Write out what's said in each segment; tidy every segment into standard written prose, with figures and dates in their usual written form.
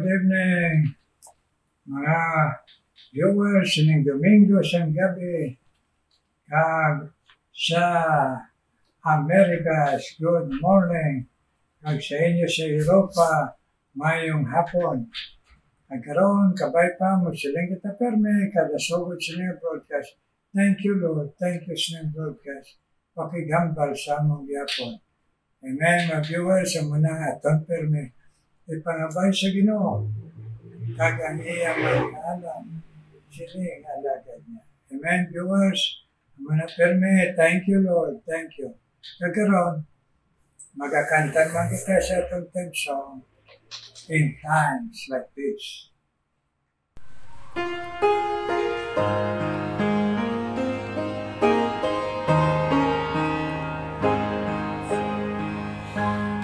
Good evening, mga viewers ng Domingo sa gabi kag sa Amerikas. Good morning. Kag sa inyo sa Europa, mayong hapon. Nagkaroon, kabay pa, magsiling kita perme, kada sugod sa inyong broadcast. Thank you, Lord. Thank you sa inyong broadcast. Pakigambal sa among yapon. Amen, mga viewers, sa munang aton perme. Ipangabay sa Ginoo. Kag ang iyang magkaalam, sining alagad niya. Amen, viewers. Muna perme, thank you, Lord. Thank you. Nagkaroon, magakantan man kita sa itong theme song in times like this.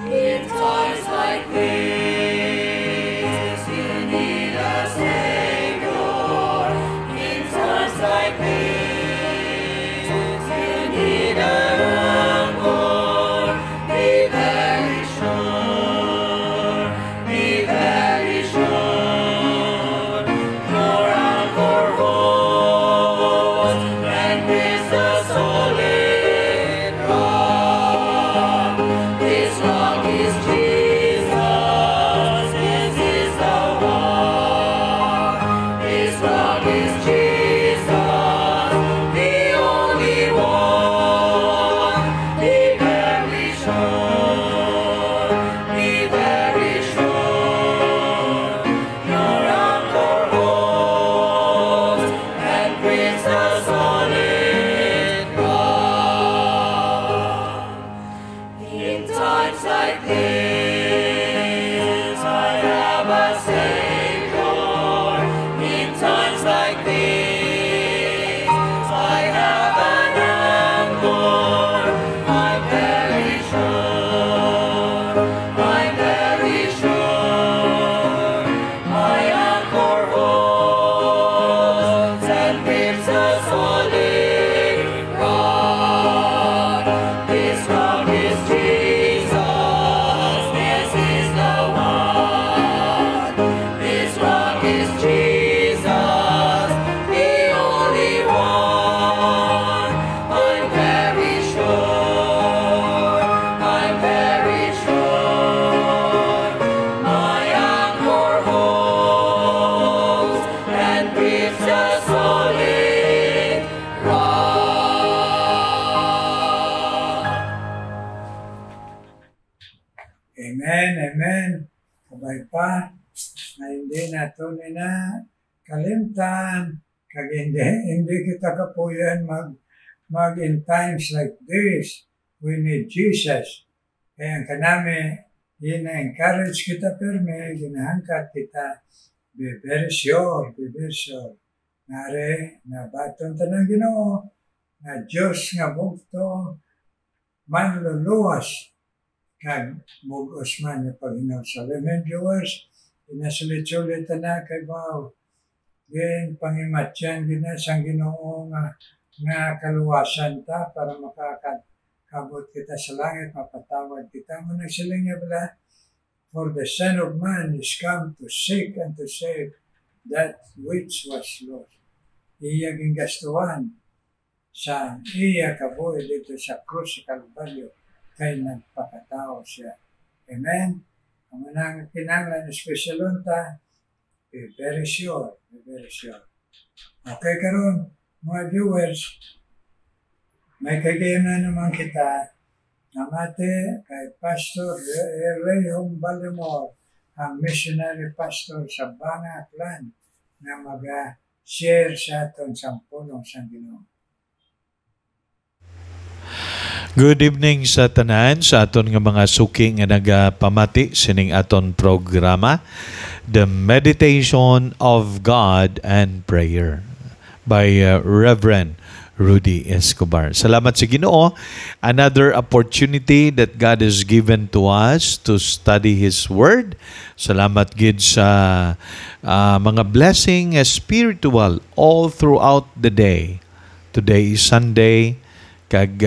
In times like this, you need a Savior. In times like this, you need a Lord. Be very sure, be very sure. Your anchor holds and is the solid rock. This rock is Jesus. This is the one. This rock is Jesus, the only one. Be very sure. Be very sure. Your anchor holds and brings the solid rock. In times like this, I have a Savior. In times like this, I have an anchor. I'm very sure. I'm very sure. My anchor holds and grips the solid rock. This rock is Jesus. This is the one. This rock is Jesus, the only one. I'm very sure. I'm very sure. My anchor holds and grips the solid rock. Amen, amen. Kabay pa, na hindi nato na kalimtan, kag hindi kita kapuyan mag in times like this. We need Jesus. Kaya ang kanami, encourage kita perme, ginahangkat kita, be very sure, be very sure. Nare, na baton tanang Ginoo, na Diyos nga bugto, manluluwas, kag mugos man yung Panginoon sa Amen, viewers. Inasulit-sulit na kay Bao. Din, pangimatyan, ginasang Ginoo nga kaluwasan ta para makakabot kita sa langit, mapatawad kita. Munang siling niya pala, for the Son of Man is come to seek and to save that which was lost. Iya gingastuhan sa iya kabuhi dito sa krus sa Kalbaryo kay nagpakatao siya. Amen? Ang manang kinanglan special unta, be very sure, be very sure. Okay karon mga viewers, may kagayam na naman kita namate kay Pastor Rayhom Balimor, ang missionary pastor sa Banga Clan na mag-share sa aton sampulong sa Ginoo. Good evening sa tanan, sa aton nga mga suki nga nagapamati sining aton programa, The Meditation of God and Prayer by Reverend Rudy Escobar. Salamat sa Ginoo. Another opportunity that God has given to us to study His Word. Salamat gid sa mga blessing spiritual all throughout the day. Today is Sunday. kag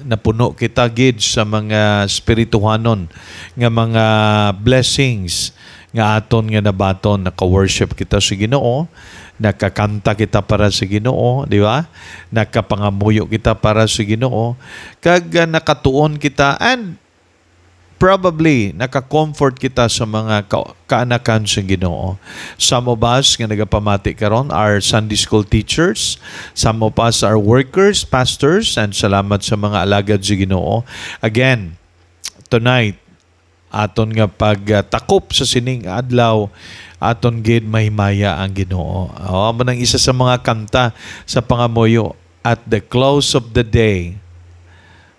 napuno kita gid sa mga spirituhanon nga mga blessings nga aton nga nabaton, naka-worship kita sa Ginoo, nakakanta kita para sa Ginoo, di ba? Nakapangamuyo kita para sa Ginoo, kag nakatuon kita, and probably naka-comfort kita sa mga kaanakan sa Ginoo. Some of us nga nagapamati karon are Sunday school teachers, some of us are workers, pastors, and salamat sa mga alagad sa Ginoo. Again, tonight, aton nga pagtakop sa sining adlaw, aton gid mahimaya ang Ginoo. Amo nang isa sa mga kanta sa pangamuyo, at the close of the day.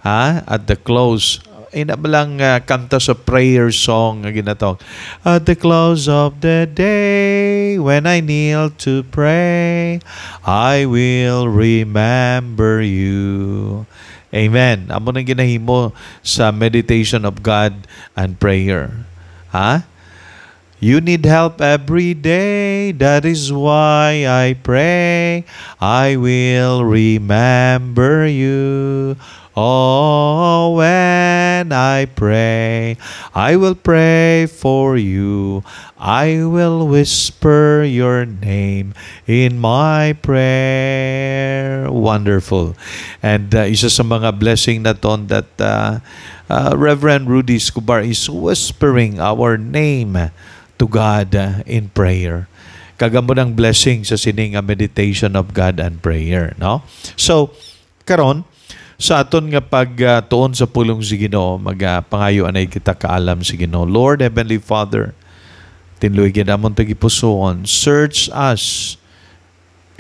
At the close, inabalang kanta sa prayer song nga ginatawag. At the close of the day, when I kneel to pray, I will remember you. Amen. Amo nang ginahimo sa meditation of God and prayer. You need help every day. That is why I pray. I will remember you. Oh, when I pray, I will pray for you. I will whisper your name in my prayer. Wonderful. And isa sa mga blessing na ton that Reverend Rudy Escobar is whispering our name to God in prayer. Kagamo ng blessing sa sining meditation of God and prayer, no? So, karon sa aton nga pagtuon sa pulong si Ginoo, magpangayo anay kita kaalam si Ginoo. Lord, Heavenly Father, tinluy gid amon tagipusoon, search us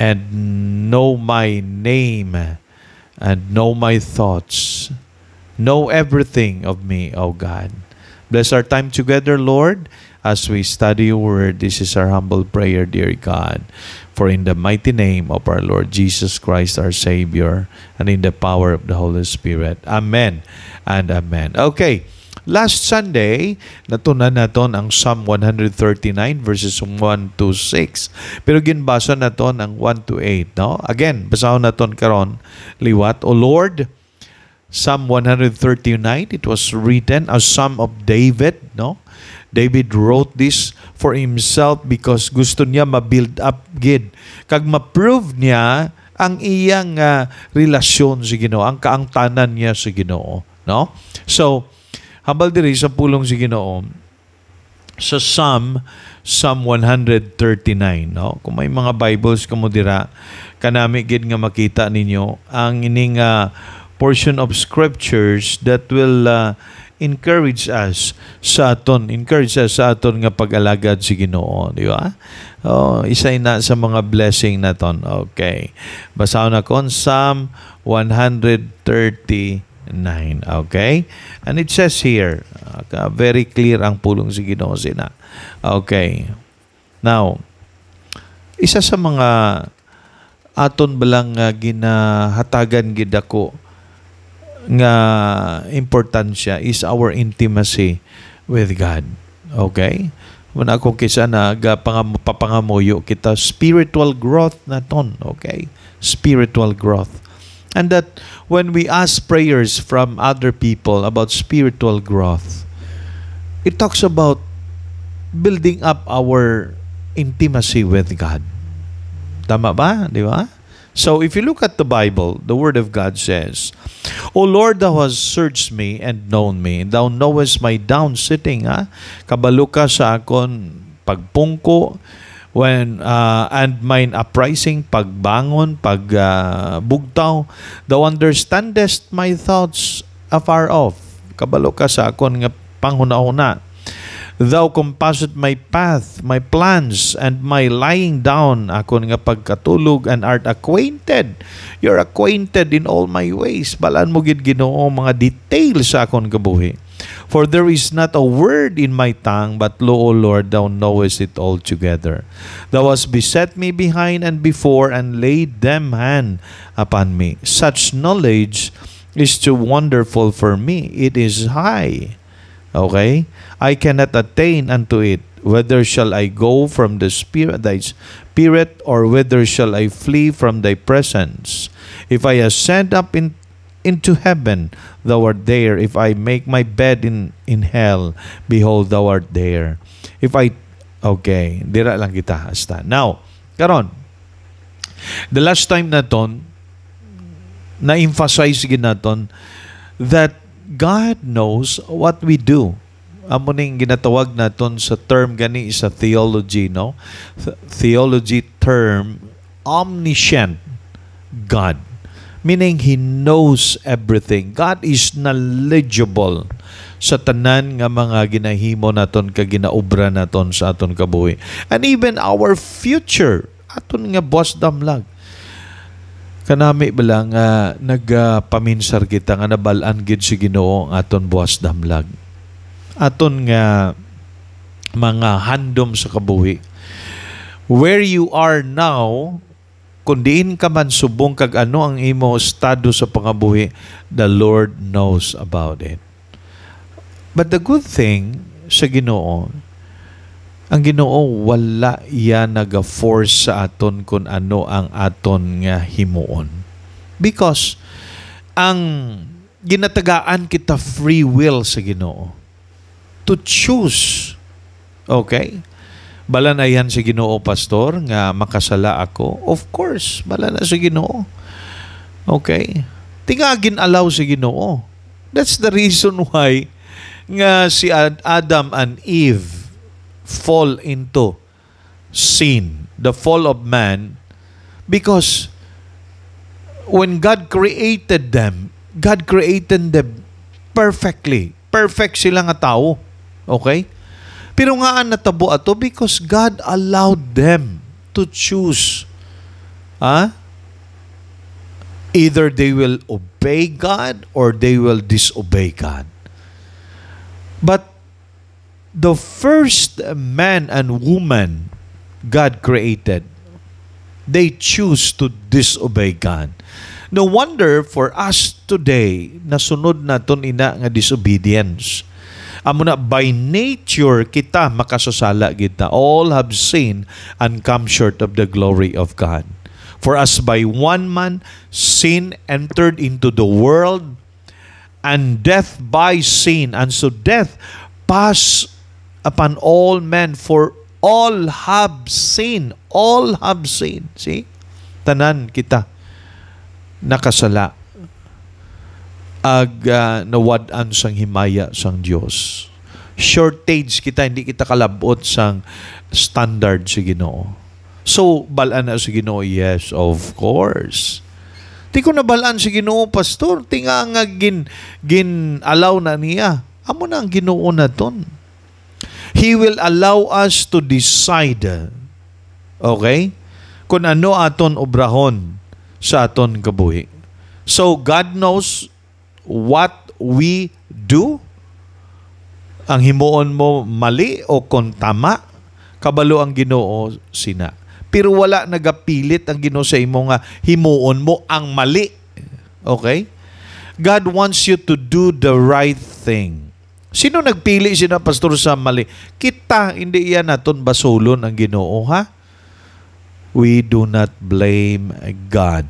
and know my name and know my thoughts. Know everything of me, O God. Bless our time together, Lord, as we study your word. This is our humble prayer, dear God. For in the mighty name of our Lord Jesus Christ, our Savior, and in the power of the Holy Spirit. Amen and amen. Okay, last Sunday, natunan naton ang Psalm 139 verses 1 to 6. Pero ginbasa naton ang 1 to 8. No? Again, basahon naton karon liwat. O Lord, Psalm 139, it was written as Psalm of David, no? David wrote this for himself because gusto niya ma-build up gid. Kag ma-prove niya ang iyang relasyon sa Ginoo, ang kaangtanan niya sa Ginoo, no? So, habal diri sa pulong sa Ginoo, sa Psalm 139, no? Kung may mga Bibles kamo dira, kanami gid nga makita ninyo ang ining portion of scriptures that will encourage us sa aton nga pag-alagad si Ginoo, di ba? Isa na sa mga blessing naton. Okay. Basahon na kon Psalm 139. Okay? And it says here, very clear ang pulong si Ginoo sina. Okay. Now, isa sa mga aton balang ginahatagan gid ako nga importansya is our intimacy with God. Okay? Muna akong kisa na papangamuyo kita, spiritual growth naton. Okay? Spiritual growth. And that when we ask prayers from other people about spiritual growth, it talks about building up our intimacy with God. Tama ba? Di ba? So if you look at the Bible, the Word of God says, O Lord, Thou hast searched me and known me. Thou knowest my down sitting. Kabalo ka sa akon pagpungko, and mine uprising, pagbangon, pagbugtaw. Thou understandest my thoughts afar off. Kabalo ka sa akon nga panghuna-huna. Thou compassest my path, my plans, and my lying down, akon nga pagkatulog, and art acquainted. You're acquainted in all my ways. Balaan mo gid Ginoo mga details sa akon kabuhi. For there is not a word in my tongue, but lo, O Lord, Thou knowest it altogether. Thou hast beset me behind and before, and laid them hand upon me. Such knowledge is too wonderful for me. It is high. Okay? I cannot attain unto it. Whether shall I go from the Spirit, Thy Spirit, or whither shall I flee from Thy presence? If I ascend up into heaven, thou art there. If I make my bed in hell, behold, thou art there. If I, okay, dira lang kita hasta. Now, karon, the last time naton, na-emphasize naton that God knows what we do. Amo ning ginatawag naton sa term gani sa theology, no? Theology term, omniscient God. Meaning, He knows everything. God is knowledgeable sa tanan nga mga ginahimo naton kag ginaobra naton sa aton kabuhi. And even our future, aton nga buwas damlag. Kanami bala nga nagpaminsar kita nga nabalaan gid si Ginoo ang aton buwas damlag. Aton nga mga handom sa kabuhi. Where you are now, kung diin ka man subong kag ano ang imo estado sa pangabuhi, the Lord knows about it. But the good thing sa Ginoo, ang Ginoo wala iya naga-force sa aton kung ano ang aton nga himuon. Because ang ginatagaan kita free will sa Ginoo to choose. Okay? Bala na yan si Ginoo, pastor, nga makasala ako? Of course, bala na si Ginoo. Okay? Tingagin alaw si Ginoo. That's the reason why nga si Adam and Eve fall into sin, the fall of man, because when God created them perfectly. Perfect sila nga tao. Okay? Pero nga ang natabo ato because God allowed them to choose. Either they will obey God or they will disobey God. But the first man and woman God created, they choose to disobey God. No wonder for us today, nasunod naton ina nga disobedience. Amo na, by nature kita makasasala kita. All have sinned and come short of the glory of God. For as by one man sin entered into the world, and death by sin, and so death passed upon all men, for all have sinned. All have sinned. See? Tanan kita nakasala. Nawad-an sang himaya sang Dios. Shortage kita, hindi kita kalabot sang standard sa Ginoo. So, balaan na sa Ginoo? Yes, of course. Di ko nabalaan sa Ginoo, pastor. Tinga nga gin-allow na niya. Amo na ang Ginoo na ton. He will allow us to decide. Okay? Kung ano aton obrahon sa aton kabuhi. So, God knows what we do. Ang himuon mo mali o kung tama, kabalo ang Ginoo sina. Pero wala nagapilit ang Ginoo sa imo nga himuon mo ang mali. Okay? God wants you to do the right thing. Sino nagpili sina pastor sa mali? Kita, hindi iyan naton basulon ang Ginoo, ha? We do not blame God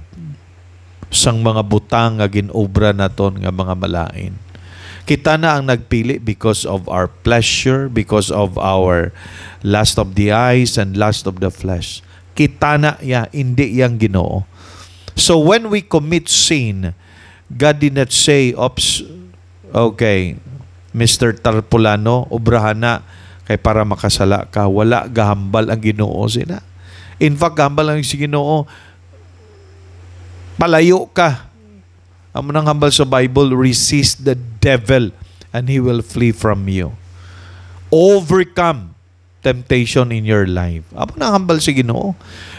sang mga butang nga ginobra naton nga mga malain. Kita na ang nagpili because of our pleasure, because of our lust of the eyes and lust of the flesh. Kita na hindi yang Ginoo. So when we commit sin, God did not say, "Oops, okay, Mr. Tarpulano, obrahan na kay para makasala ka." Wala gahambal ang Ginoo sina. In fact, gahambal ang si Ginoo, palayo ka. Ang munang hambal sa Bible, resist the devil and he will flee from you. Overcome temptation in your life. Ang munang hambal sa Ginoo.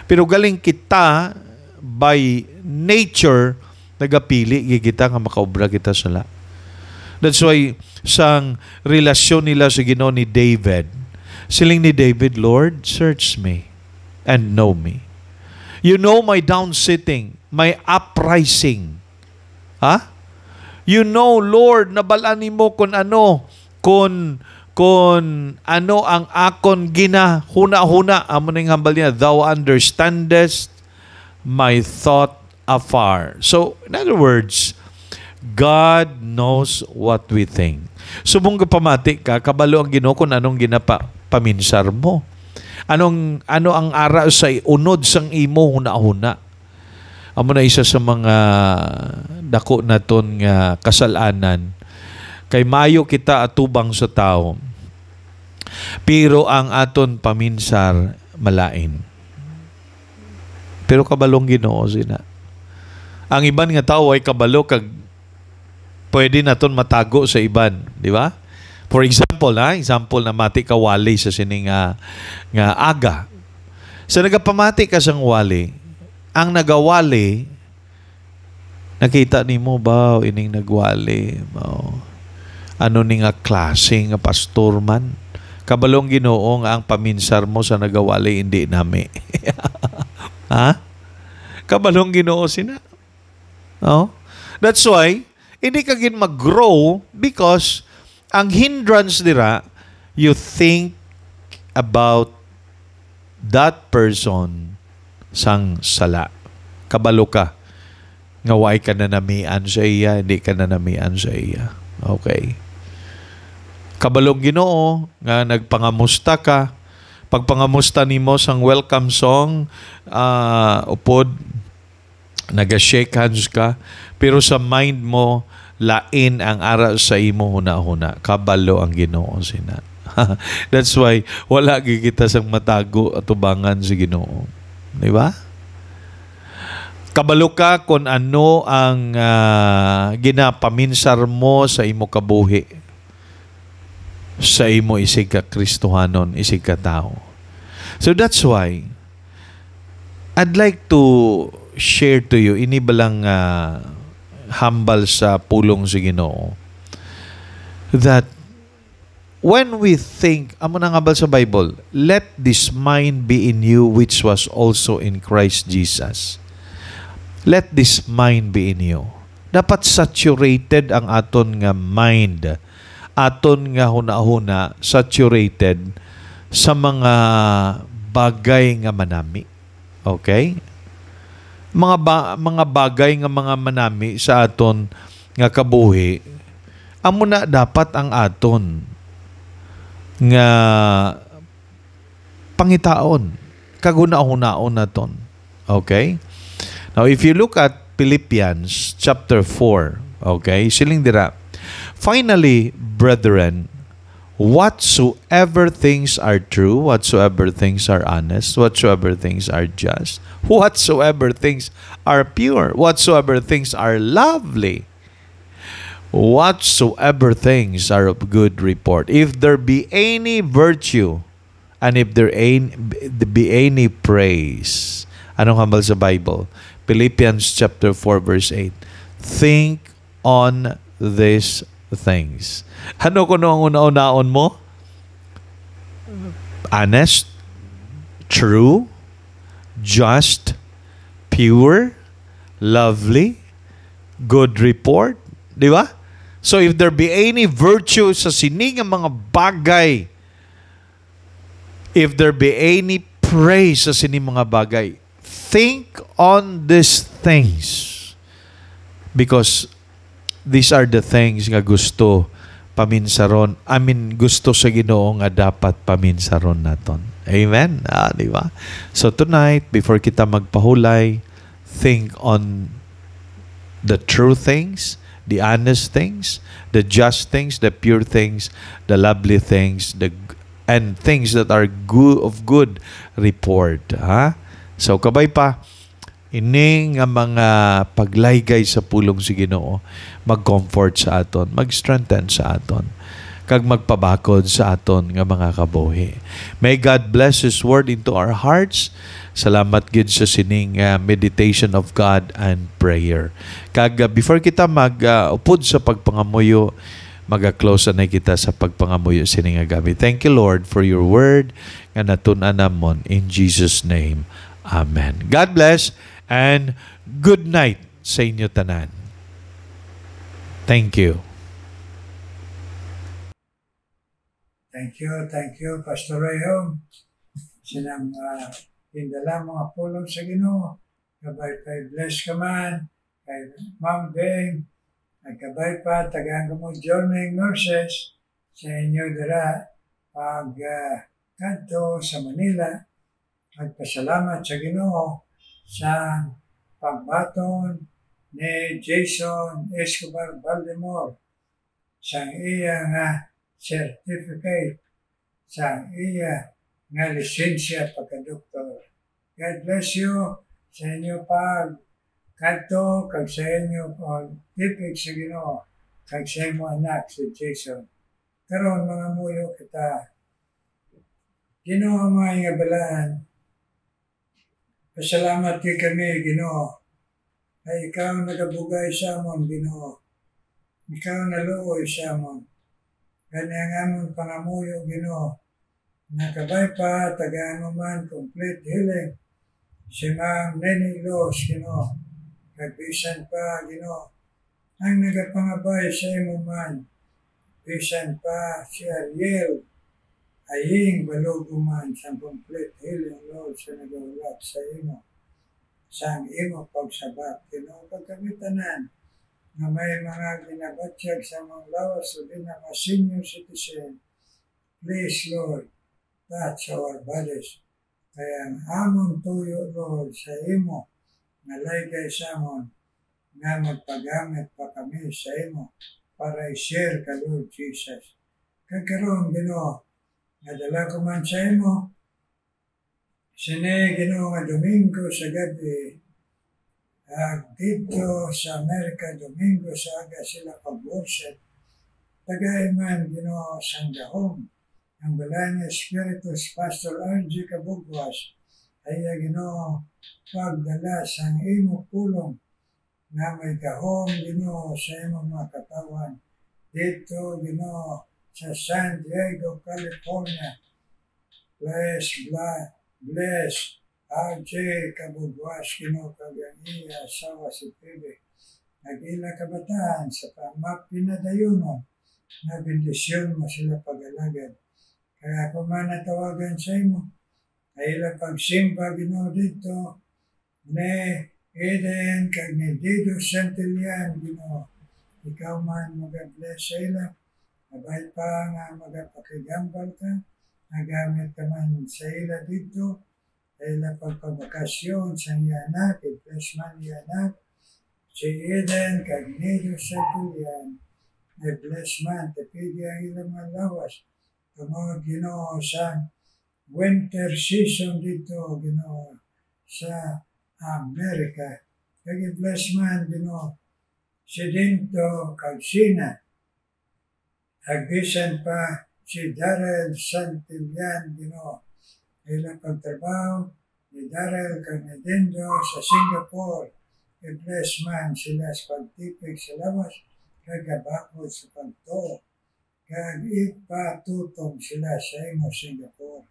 Pero galing kita, by nature, nagapili kita nga makaobra kita sala. That's why, sang relasyon nila sa Ginoo ni David, siling ni David, "Lord, search me and know me. You know my down-sitting, my uprising." You know, Lord, nabalaan mo kung ano ang akon huna-huna. Amo ning hambal niya, "Thou understandest my thought afar." So, in other words, God knows what we think. Subong pamati ka, kabalo ang Ginoo kung anong paminsar mo. Ano ang ara sa unod sang imo huna-huna. Amo na isa sa mga dako naton nga kasalanan. Kay mayo kita atubang sa tao. Pero ang aton paminsar malain. Pero kabalong Ginoo sina. Ang iban nga tao ay kabalo kag pwede naton matago sa iban, di ba? For example, example na mati ka wali sa sining nga aga. Sa nagapamati ka sang wali, ang nagawali, nakita nimo ba ining nagwali? Ano ni nga klase nga pastor man? Kabalong Ginoo nga ang paminsar mo sa nagawali hindi nami. Ha? Kabalong Ginoo sina. Oh? That's why hindi ka gin mag-grow because ang hindrance dira, you think about that person sang sala. Kabalo ka. Ngaway ka na namian sa iya, hindi ka na namian sa iya. Okay. Kabalong Ginoo nga nagpangamusta ka. Pagpangamusta nimo sang welcome song, upod naga-shake hands ka, pero sa mind mo lain ang ara sa imo huna-huna. Kabalo ang Ginoo sina. That's why wala gigita sang matago at tubangan si Ginoo. Di ba? Kabalo ka kung ano ang ginapaminsar mo sa imo kabuhi. Sa imo isig ka Kristohanon, isig ka tao. So that's why I'd like to share to you, ini balang hambal sa pulong si Ginoo, that when we think, amo nang hambal sa Bible, let this mind be in you which was also in Christ Jesus. Let this mind be in you. Dapat saturated ang aton nga mind. Aton nga huna-huna, saturated sa mga bagay nga manami. Okay? Mga bagay nga mga manami sa aton nga kabuhi, amo na dapat ang aton nga pangitaon, kaguna-hunaon naton. Okay? Now, if you look at Philippians chapter 4, okay, siling dira, finally, brethren, whatsoever things are true, whatsoever things are honest, whatsoever things are just, whatsoever things are pure, whatsoever things are lovely, whatsoever things are of good report, if there be any virtue, and if there be any praise. Anong hambal sa Bible? Philippians chapter 4 verse 8. Think on these things. Ano kuno ang una-unaon mo? Honest, true, just, pure, lovely, good report. Di ba? So if there be any virtue sa sining ang mga bagay, if there be any praise sa sining mga bagay, think on these things. Because these are the things nga gusto paminsaron. Gusto sa Ginoo nga dapat paminsaron naton. Amen? Di ba? So tonight, before kita magpahulay, think on the true things, the honest things, the just things, the pure things, the lovely things, and things that are good, of good report. Ha? So kabay pa, ini nga mga paglaygay sa pulong si Ginoo, mag-comfort sa aton, mag-strengthen sa aton, kag magpabakod sa aton nga mga kabuhi. May God bless His word into our hearts. Salamat gid sa sining meditation of God and prayer. Kag before kita mag-upod sa pagpangamuyo, mag-close na kita sa pagpangamuyo sining gabi. Thank you, Lord, for your word nga natun-an namon in Jesus' name. Amen. God bless and good night sa inyo tanan. Thank you. Thank you, Pastor Rayhom. Sinang indala mga pulong sa Ginoo. Kabay kay bless ka man, kay Ma'am Beng, Nagkabay pa, tagaan mo journeying nurses sa inyo dira pag kanto sa Manila. Nagpasalamat sa Ginoo sa pagbaton ni Jason Escobar Baltimore sa iya nga certificate, sa iya nga lisensya pagka-doktor. God bless you sa inyo pag kanto kag sa inyo pag-tipig sa Ginoo kag sa imo anak si Jason. Karon mga muyo kita, Ginoo may nga balaan. Pasalamat kay kami, Ginoo. Ay ikaw nagabugay sa amon, Ginoo. Ikaw naluoy sa amon. Gani ang amon pangamuyo, Ginoo. Nakabay pa, tagaan mo man complete healing. Si Ma'am Nenny Los, Ginoo. Kagbisan pa, Ginoo. Ang nagapangabay sa imo man. Bisan pa si Ariel. Aying baluguman sa complete healing, Lord, sa nagawalak sa imo. Sa imo pagsabat, Ginoo, pagkamitanan na may mga ginabatyag sa mga lawas o din na mga senior citizen. Please, Lord, touch our bodies. Kaya ang amon tuyo, Lord, sa imo, nalaygay sa amon, nga magpagamit pa kami sa imo para i-share ka, Lord Jesus. Kagkaroon, Ginoo, nadala ko man sa imo, sine, Ginoo, nga Domingo sa gabi, dito sa Amerika, Domingo sa aga sila pag-worship, tagay man, Ginoo, sang dahom, ang balay ni Espiritus Pastor R.G. Cabugwas, ay Ginoo, pagdala sang imo pulong, na may gahom, Ginoo, sa imo mga katawan, dito, Ginoo, sa San Diego, California. Bless R.J. Cabugwas, Ginoo, kagang iya, asawa si Pebe. Nag-ila kabataan sa pinadayunon, na bendisyon mo sila pag-alagad. Kaya kung man natawagan sa imo, ay ila pagsimba, Ginoo, dito, ni Eden, kag ni Dido Santillan, Ginoo. Ikaw man mag-bless sa ila, abay pa nga magapakigambal ka, nagamit ka man sa ila dito, ay ila pagpabakasyon sa iya anak, i-bless man iya anak, si Eden, kag ni Dido Santillan, ay bless man, tapidi ang ilang mga lawas, tungod, Ginoo, sa winter season dito, Ginoo, sa Amerika. Kag i-bless man, Ginoo, si Dinto kag Sina. Agbisan pa si Darrell Santillan, Ginoo. Ilang pagtrabaho ni Darrell kag ni Dindo sa Singapore. I-bless man sila sa pagtipig sa lawas kag gabakod sa pagtuo. Kag ipatutong sila sa imo Singapore.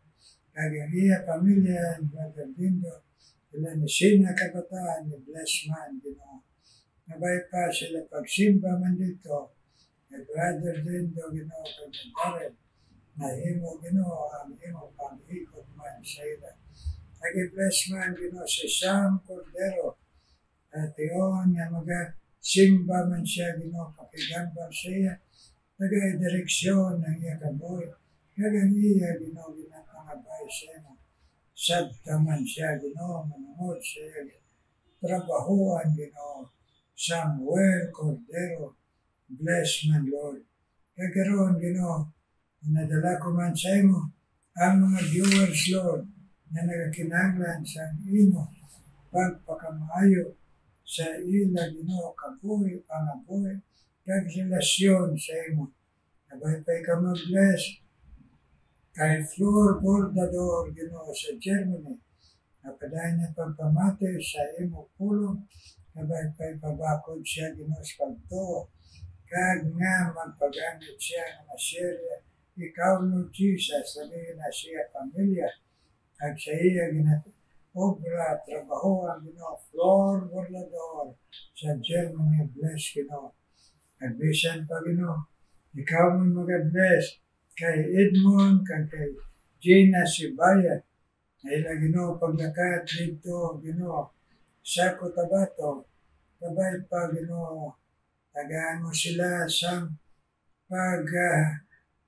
Kag ang iya pamilya, Brother Dindo, sila ni Sina kabataan, ni bless man, Ginoo. Nabay pa sila pagsimba man dito, ni Brother Dindo, Ginoo, kag ni Darrell, na imo, Ginoo, ang imo pang-ikot man sa ila. Nag-bless man, Ginoo, si Sam Cordero, at iyon nga mag-simba man siya, Ginoo, pakigambal sa iya, nag-direksyon ng iya kaboy, kag ang iya, Ginoo, ginapangabay sa imo. Sabta man siya, Ginoo, manungod siya, trabahuan, Ginoo, Samuel Cordero, bless man, Lord. Kagaroon, Ginoo, nadala ko man sa imo, ang mga viewers, Lord, na nagakinanglan sa imo, pagpakamaayo sa ila, Ginoo, kabuhi, pangabuhi, kag relasyon sa imo. Nabay pa ikaw mag-bless, kay Flor Bordador, Ginoo, sa Germany, napadayon niya pagpamati sa imo pulong, nabay pa'y pabakod siya, Ginoo, sa pagtuo, kag nga magpagamit siya ng masyerya, ikaw, Lord Jesus, sabihin na siya pamilya, kag sa iya obra, trabaho, ang Ginoo, Flor Bordador, sa Germany, bless, Ginoo. Nagbisan pa, Ginoo, ikaw mo mag-bless, kay Edmond, kay Gina Sibaya, ay Ginoo, paglakat dito, Ginoo, sa Cotabato, kabay pa, Ginoo, tagaan mo sila sa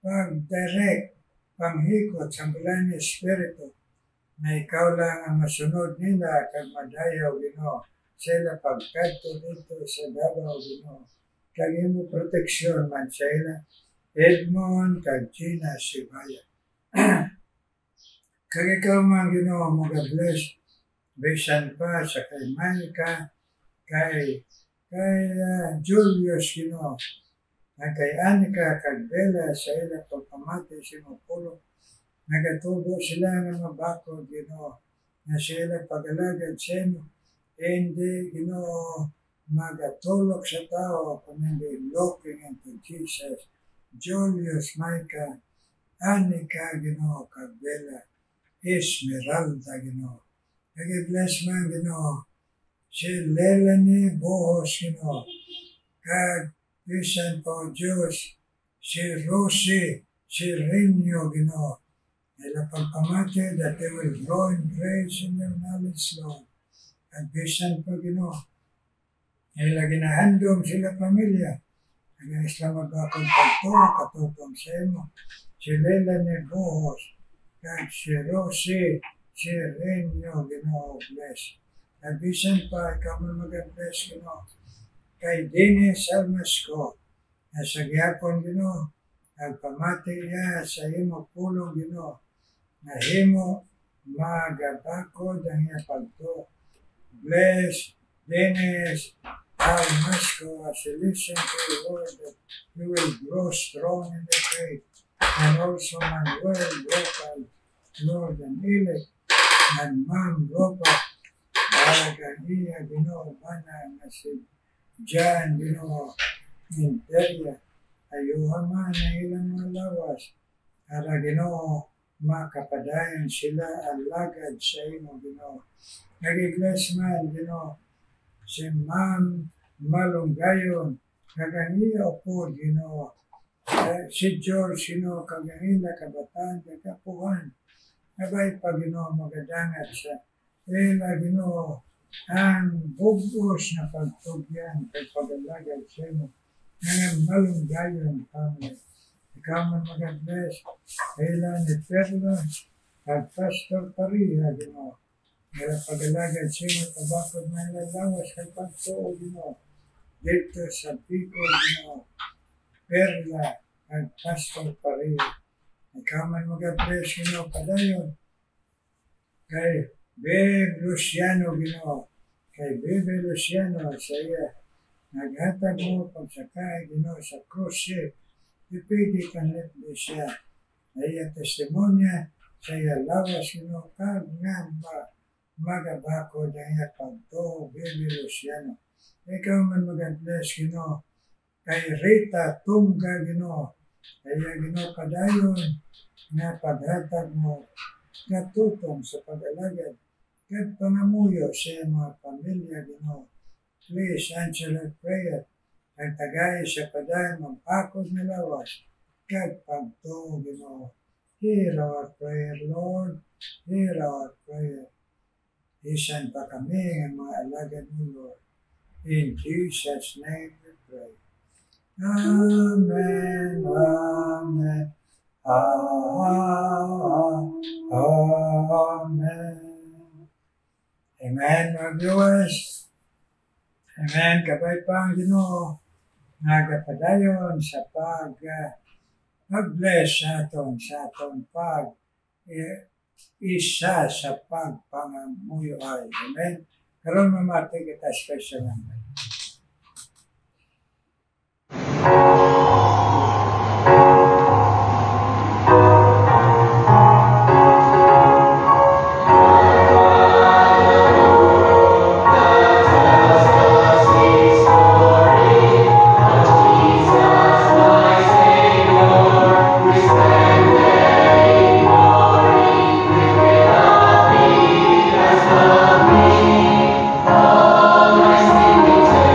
pag-direct, panghikot sa bulan ni Espiritu, na ikaw lang ang masunod nila kag madayaw, Ginoo, sila pagkadto dito sa Davao, Ginoo. Kag imo proteksyon man sa ila, Edmond kag Gina Sibaya. Kag ikaw man, Ginoo, mag-bless, bisan pa sa kay Manika, kay Julius, Ginoo, at kay Anika kag Bella sa ila pagpamati sa imong pulo. Nagatubo sila ng mabakod, Ginoo, na sila pag-alagad sa imo. Hindi, Ginoo, magatulog sa tao kung hindi looking into Jesus. Julius, Micah, Anika, Ginoo, kag Bella, Esmeralda, Ginoo. Kag-bless man, Ginoo, si Lelanie Bohos, Ginoo, kag bisan po Diyos, si Rosie, si Renyo, Ginoo, nila pagpamati that they will grow in grace in their knowledge, Lord. At bisan po, Ginoo, nila ginahandom sila pamilya, kaya sila magbakong pagtuwa, katutong sa imo, si Lelanie Bohos, kag si Rosie, si Renyo, Ginoo, bless. At bisan pa, ikaw man mag-bless, Ginoo, kay Dennis Almasco, na sa gyapon, Ginoo, nagpamati niya sa imo pulong, Ginoo, na himo magabakod ang iya pagtuo. Bless Dennis Almasco as he listen to the word that he will grow strong in the faith, and also Manuel Ropa, Lord, and Elect, and Ma'am Ropa, ang iya, Ginoo, mana na si John, Ginoo, Interia, ayuhan man na ilang mga lawas, para, Ginoo, makapadayan sila alagad sa imo, Ginoo. Nag-bless man, Ginoo, si Ma'am Malunggayon, kagangiya po, Ginoo, si George, Ginoo, kagangiya kabataan, kakapuhan, nabay pa, Ginoo, magadangat sa ila, Ginoo, ang bugos na pagtugyan kay pag-alagad sa imo, ng Malunggayon family. Ikaw man mag-bless, ila ni Perla, at Pastor Paria, Ginoo, nila pag-alagad sa imo, tabakod na ilalawas kay pagtuo, Ginoo, dito sa Bicol, Ginoo, Perla, at Pastor Paria. Ikaw man mag-bless, Ginoo, padayon, kay Bebe Luciano, Ginoo, kay Bebe Luciano sa iya, naghatag mo pagsakay, Ginoo, sa cruise ship, ipidi kanit mo siya, na iya testimonya, sa iya lawas, Ginoo, kag nga magabakod ang iya pagtuo, Bebe Luciano. Ikaw man mag-bless, Ginoo, kay Rita Tunga, Ginoo, kaya, Ginoo, padayon, na paghatag mo, katutong sa pag-alagad, kag pangamuyo sa mga pamilya, Ginoo. Please answer our prayer. Ang tagay sa padayon mag-akod na lawas, kag pagtuo, Ginoo. Hear our prayer, Lord. Hear our prayer. Isan pa kami ng mga alagad mo, Lord. In Jesus' name we pray. Amen. Amen. Amen. Amen, mga viewers. Amen, kabay pa ang Ginoo, nagapadayon sa pag-bless sa aton isa sa pagpangamuyo ay. Amen. Karon mamati kita special naman. All my sins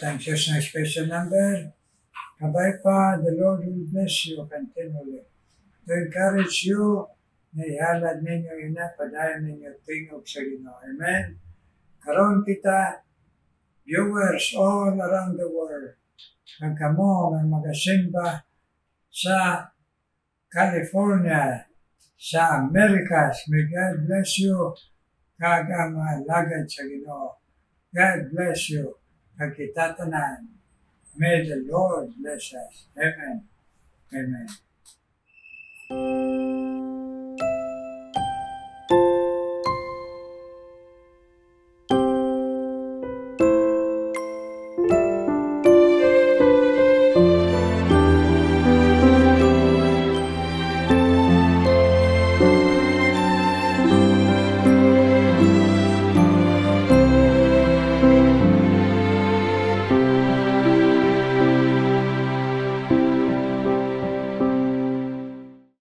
Thank you sa special number. Kabay pa, the Lord will bless you continually. To encourage you, na ihalad ninyo ina, padayon ninyo tingog sa Ginoo. Amen. Karon kita, viewers all around the world, ang kamo nga magasimba sa California, sa Americas, may God bless you, kag ang mga lagad sa Ginoo. God bless you, kag kita tanan. May the Lord bless us. Amen. Amen.